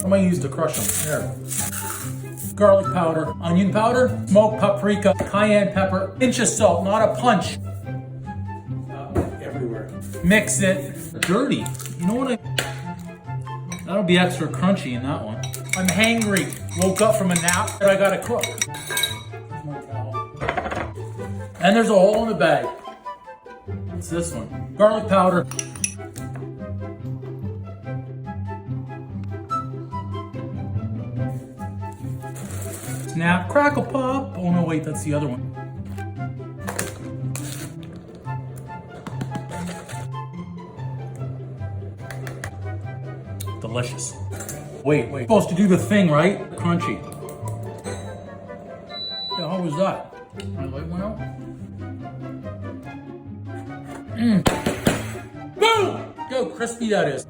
I might use to crush them. There. Garlic powder, onion powder, smoked paprika, cayenne pepper, pinch of salt, not a punch. Everywhere. Mix it. Dirty. You know what that'll be extra crunchy in that one. I'm hangry. Woke up from a nap that I gotta cook. Here's my towel. And there's a hole in the bag. What's this one? Garlic powder. Snap, crackle, pop. Oh no, wait, that's the other one. Delicious. Wait. Supposed to do the thing, right? Crunchy. Yeah, how was that? My light went out. Boom! Look how crispy that is.